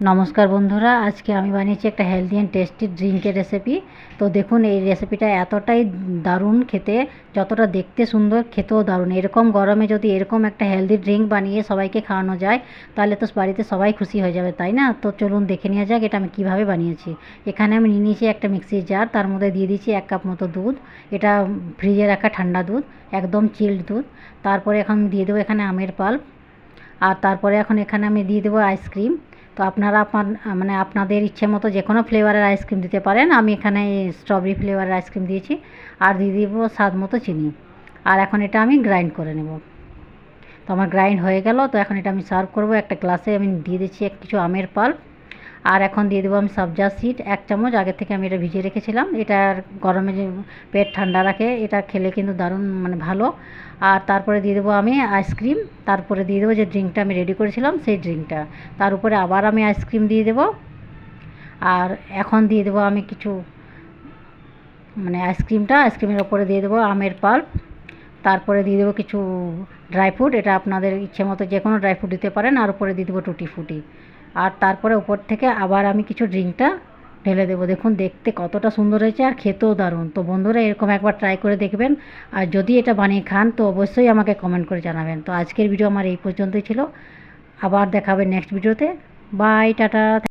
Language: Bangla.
নমস্কার বন্ধুরা, আজকে আমি বানিয়েছি একটা হেলদি অ্যান্ড টেস্টি ড্রিঙ্কের রেসিপি। তো দেখুন, এই রেসিপিটা এতটাই দারুণ খেতে, যতটা দেখতে সুন্দর খেতেও দারুণ। এরকম গরমে যদি এরকম একটা হেলদি ড্রিঙ্ক বানিয়ে সবাইকে খাওয়ানো যায়, তাহলে তো বাড়িতে সবাই খুশি হয়ে যাবে, তাই না? তো চলুন দেখে নেওয়া যাক এটা আমি কীভাবে বানিয়েছি। এখানে আমি নিয়ে নিয়েছি একটা মিক্সির জার, তার মধ্যে দিয়ে দিয়েছি 1 কাপ মতো দুধ। এটা ফ্রিজে রাখা ঠান্ডা দুধ, একদম চিল্ড দুধ। তারপরে এখন দিয়ে দেবো এখানে আমের পাল্প, আর তারপরে এখন এখানে আমি দিয়ে দেবো আইসক্রিম। তো আপনারা আপনাদের ইচ্ছে মতো যে কোনো ফ্লেভারের আইসক্রিম দিতে পারেন। আমি এখানে স্ট্রবেরি ফ্লেভারের আইসক্রিম দিয়েছি, আর দিয়ে দেবো স্বাদ মতো চিনি। আর এখন এটা আমি গ্রাইন্ড করে নেব। তো আমার গ্রাইন্ড হয়ে গেল। তো এখন এটা আমি সার্ভ করব। একটা গ্লাসে আমি দিয়ে দিচ্ছি কিছু আমের পাল্প, আর এখন দিয়ে দেবো আমি সবজা সিড 1 চামচ। আগে থেকে আমি এটা ভিজিয়ে রেখেছিলাম। এটার গরমে যে পেট ঠান্ডা রাখে, এটা খেলে কিন্তু দারুণ ভালো। আর তারপরে দিয়ে দেবো আমি আইসক্রিম। তারপরে দিয়ে দেবো যে ড্রিঙ্কটা আমি রেডি করেছিলাম, সেই ড্রিঙ্কটা। তার উপরে আবার আমি আইসক্রিম দিয়ে দেবো। আর এখন দিয়ে দেবো আমি কিছু আইসক্রিমের ওপরে দিয়ে দেবো আমের পাল্প। তারপরে দিয়ে দেবো কিছু ড্রাই ফ্রুট। এটা আপনাদের ইচ্ছে মতো যে কোনো ড্রাই ফ্রুট দিতে পারেন। আর উপরে দিয়ে দেবো টুটি ফুটি। আর তারপরে উপর থেকে আবার আমি কিছু ড্রিঙ্কটা ঢেলে দেবো। দেখুন দেখতে কতটা সুন্দর হয়েছে, আর খেতেও দারুণ। তো বন্ধুরা, এরকম একবার ট্রাই করে দেখবেন। আর যদি এটা বানিয়ে খান তো অবশ্যই আমাকে কমেন্ট করে জানাবেন। তো আজকের ভিডিও আমার এই পর্যন্তই ছিল। আবার দেখা হবে নেক্সট ভিডিওতে। Bye, tata.